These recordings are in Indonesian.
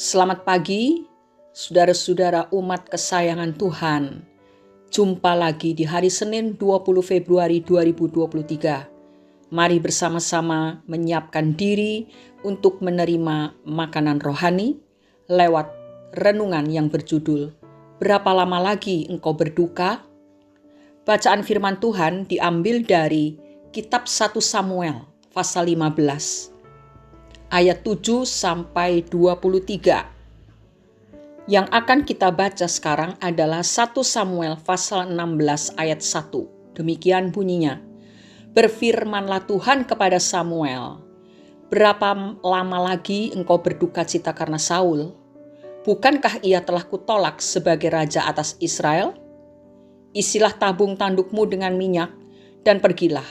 Selamat pagi, saudara-saudara umat kesayangan Tuhan. Jumpa lagi di hari Senin 20 Februari 2023. Mari bersama-sama menyiapkan diri untuk menerima makanan rohani lewat renungan yang berjudul Berapa lama lagi engkau berduka? Bacaan firman Tuhan diambil dari kitab 1 Samuel pasal 15. Ayat 7 sampai 23. Yang akan kita baca sekarang adalah 1 Samuel pasal 16 ayat 1. Demikian bunyinya. Berfirmanlah Tuhan kepada Samuel, berapa lama lagi engkau berduka cita karena Saul? Bukankah ia telah kutolak sebagai raja atas Israel? Isilah tabung tandukmu dengan minyak dan pergilah.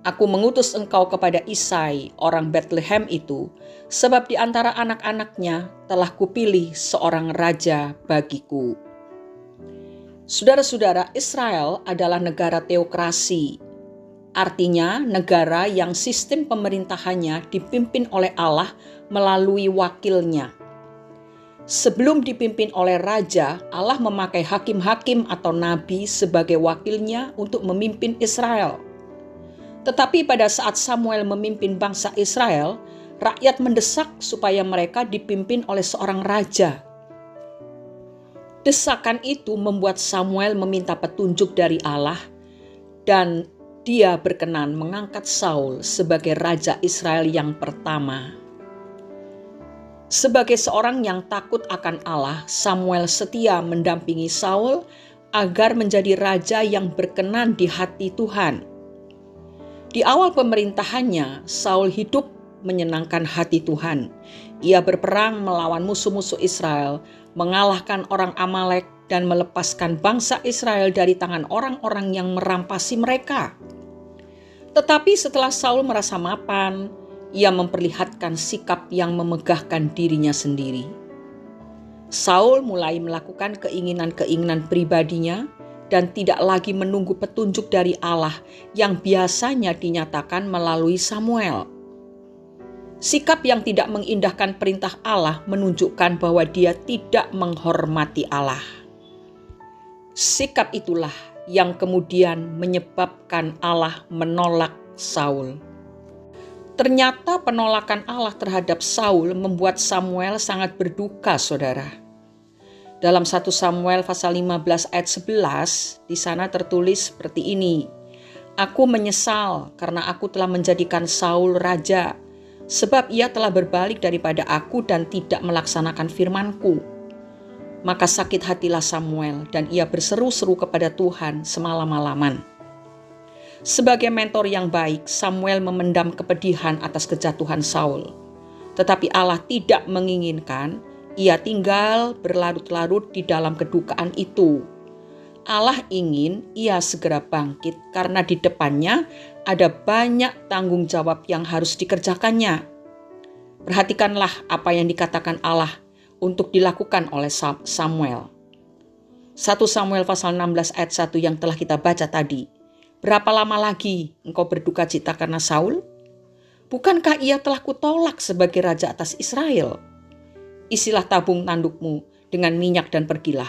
Aku mengutus engkau kepada Isai, orang Bethlehem itu, sebab di antara anak-anaknya telah kupilih seorang raja bagiku. Saudara-saudara, Israel adalah negara teokrasi. Artinya negara yang sistem pemerintahannya dipimpin oleh Allah melalui wakilnya. Sebelum dipimpin oleh raja, Allah memakai hakim-hakim atau nabi sebagai wakilnya untuk memimpin Israel. Tetapi pada saat Samuel memimpin bangsa Israel, rakyat mendesak supaya mereka dipimpin oleh seorang raja. Desakan itu membuat Samuel meminta petunjuk dari Allah dan dia berkenan mengangkat Saul sebagai raja Israel yang pertama. Sebagai seorang yang takut akan Allah, Samuel setia mendampingi Saul agar menjadi raja yang berkenan di hati Tuhan. Di awal pemerintahannya, Saul hidup menyenangkan hati Tuhan. Ia berperang melawan musuh-musuh Israel, mengalahkan orang Amalek dan melepaskan bangsa Israel dari tangan orang-orang yang merampasi mereka. Tetapi setelah Saul merasa mapan, ia memperlihatkan sikap yang memegahkan dirinya sendiri. Saul mulai melakukan keinginan-keinginan pribadinya dan tidak lagi menunggu petunjuk dari Allah yang biasanya dinyatakan melalui Samuel. Sikap yang tidak mengindahkan perintah Allah menunjukkan bahwa dia tidak menghormati Allah. Sikap itulah yang kemudian menyebabkan Allah menolak Saul. Ternyata penolakan Allah terhadap Saul membuat Samuel sangat berduka, saudara. Dalam 1 Samuel pasal 15 ayat 11, di sana tertulis seperti ini. Aku menyesal karena aku telah menjadikan Saul raja, sebab ia telah berbalik daripada aku dan tidak melaksanakan firman-Ku. Maka sakit hatilah Samuel dan ia berseru-seru kepada Tuhan semalam-malaman. Sebagai mentor yang baik, Samuel memendam kepedihan atas kejatuhan Saul. Tetapi Allah tidak menginginkan ia tinggal berlarut-larut di dalam kedukaan itu. Allah ingin ia segera bangkit karena di depannya ada banyak tanggung jawab yang harus dikerjakannya. Perhatikanlah apa yang dikatakan Allah untuk dilakukan oleh Samuel. 1 Samuel pasal 16 ayat 1 yang telah kita baca tadi. Berapa lama lagi engkau berduka cita karena Saul? Bukankah ia telah kutolak sebagai raja atas Israel? Isilah tabung tandukmu dengan minyak dan pergilah.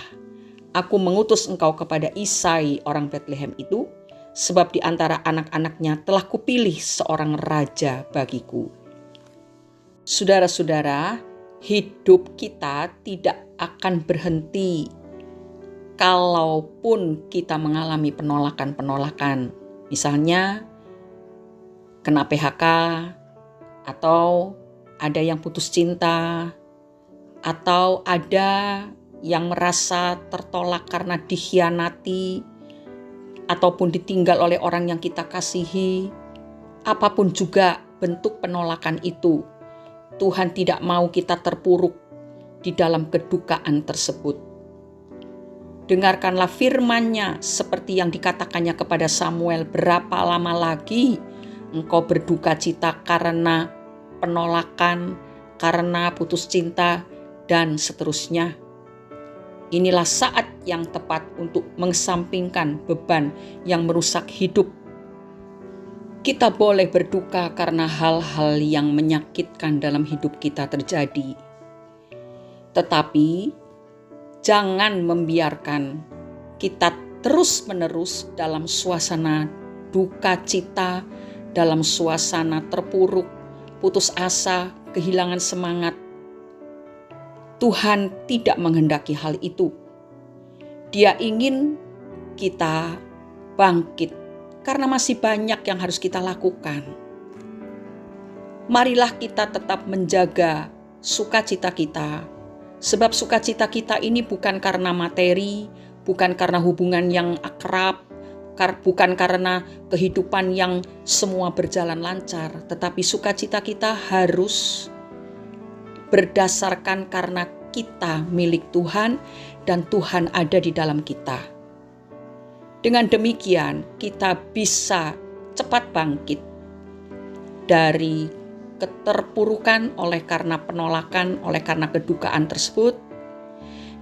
Aku mengutus engkau kepada Isai orang Bethlehem itu, sebab di antara anak-anaknya telah kupilih seorang raja bagiku. Saudara-saudara, hidup kita tidak akan berhenti kalaupun kita mengalami penolakan-penolakan. Misalnya, kena PHK, atau ada yang putus cinta, atau ada yang merasa tertolak karena dikhianati ataupun ditinggal oleh orang yang kita kasihi. Apapun juga bentuk penolakan itu, Tuhan tidak mau kita terpuruk di dalam kedukaan tersebut. Dengarkanlah firman-Nya seperti yang dikatakannya kepada Samuel, berapa lama lagi engkau berduka cita karena penolakan, karena putus cinta, dan seterusnya. Inilah saat yang tepat untuk mengesampingkan beban yang merusak hidup. Kita boleh berduka karena hal-hal yang menyakitkan dalam hidup kita terjadi. Tetapi jangan membiarkan kita terus-menerus dalam suasana duka cita, dalam suasana terpuruk, putus asa, kehilangan semangat. Tuhan tidak menghendaki hal itu. Dia ingin kita bangkit karena masih banyak yang harus kita lakukan. Marilah kita tetap menjaga sukacita kita, sebab sukacita kita ini bukan karena materi, bukan karena hubungan yang akrab, bukan karena kehidupan yang semua berjalan lancar, tetapi sukacita kita harus berdasarkan karena kita milik Tuhan dan Tuhan ada di dalam kita. Dengan demikian kita bisa cepat bangkit dari keterpurukan oleh karena penolakan, oleh karena kedukaan tersebut,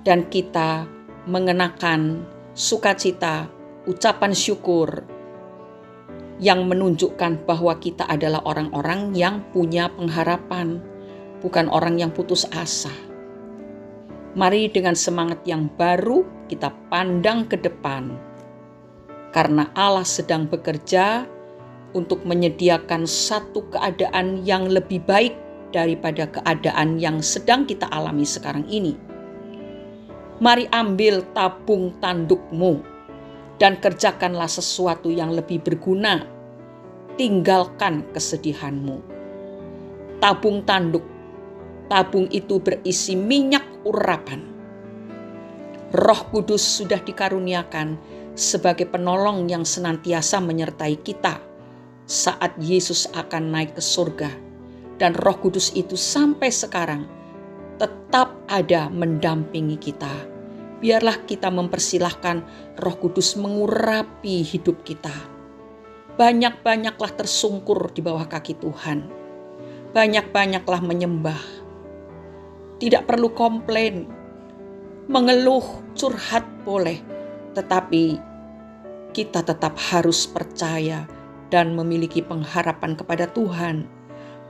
dan kita mengenakan sukacita, ucapan syukur yang menunjukkan bahwa kita adalah orang-orang yang punya pengharapan, bukan orang yang putus asa. Mari dengan semangat yang baru kita pandang ke depan, karena Allah sedang bekerja untuk menyediakan satu keadaan yang lebih baik daripada keadaan yang sedang kita alami sekarang ini. Mari ambil tabung tandukmu dan kerjakanlah sesuatu yang lebih berguna. Tinggalkan kesedihanmu. Tabung tanduk. Tabung itu berisi minyak urapan. Roh Kudus sudah dikaruniakan sebagai penolong yang senantiasa menyertai kita saat Yesus akan naik ke surga. Dan Roh Kudus itu sampai sekarang tetap ada mendampingi kita. Biarlah kita mempersilahkan Roh Kudus mengurapi hidup kita. Banyak-banyaklah tersungkur di bawah kaki Tuhan. Banyak-banyaklah menyembah. Tidak perlu komplain, mengeluh, curhat boleh. Tetapi kita tetap harus percaya dan memiliki pengharapan kepada Tuhan.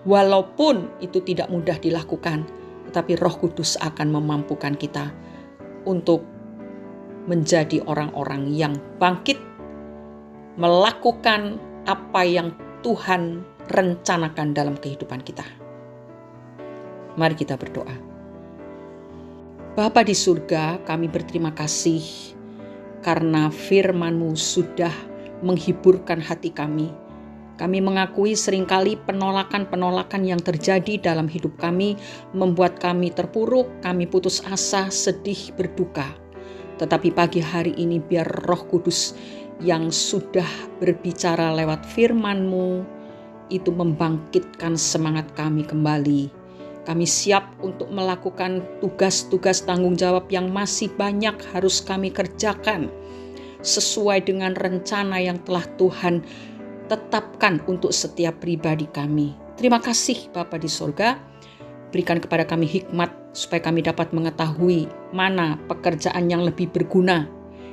Walaupun itu tidak mudah dilakukan, tetapi Roh Kudus akan memampukan kita untuk menjadi orang-orang yang bangkit, melakukan apa yang Tuhan rencanakan dalam kehidupan kita. Mari kita berdoa. Bapa di surga, kami berterima kasih karena firman-Mu sudah menghiburkan hati kami. Kami mengakui seringkali penolakan-penolakan yang terjadi dalam hidup kami membuat kami terpuruk, kami putus asa, sedih, berduka. Tetapi pagi hari ini biar Roh Kudus yang sudah berbicara lewat firman-Mu itu membangkitkan semangat kami kembali. Kami siap untuk melakukan tugas-tugas tanggung jawab yang masih banyak harus kami kerjakan sesuai dengan rencana yang telah Tuhan tetapkan untuk setiap pribadi kami. Terima kasih Bapa di surga. Berikan kepada kami hikmat supaya kami dapat mengetahui mana pekerjaan yang lebih berguna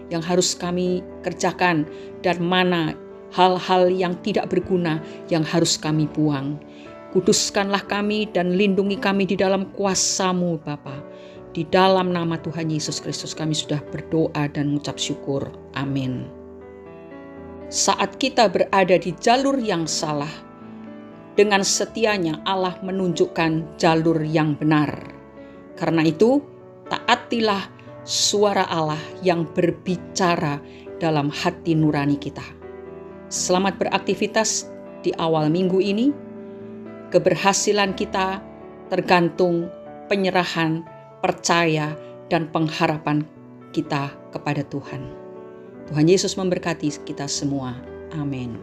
yang harus kami kerjakan dan mana hal-hal yang tidak berguna yang harus kami buang. Kuduskanlah kami dan lindungi kami di dalam kuasa-Mu Bapa. Di dalam nama Tuhan Yesus Kristus kami sudah berdoa dan mengucap syukur. Amin. Saat kita berada di jalur yang salah, dengan setianya Allah menunjukkan jalur yang benar. Karena itu, taatilah suara Allah yang berbicara dalam hati nurani kita. Selamat beraktivitas di awal minggu ini. Keberhasilan kita tergantung penyerahan, percaya, dan pengharapan kita kepada Tuhan. Tuhan Yesus memberkati kita semua. Amin.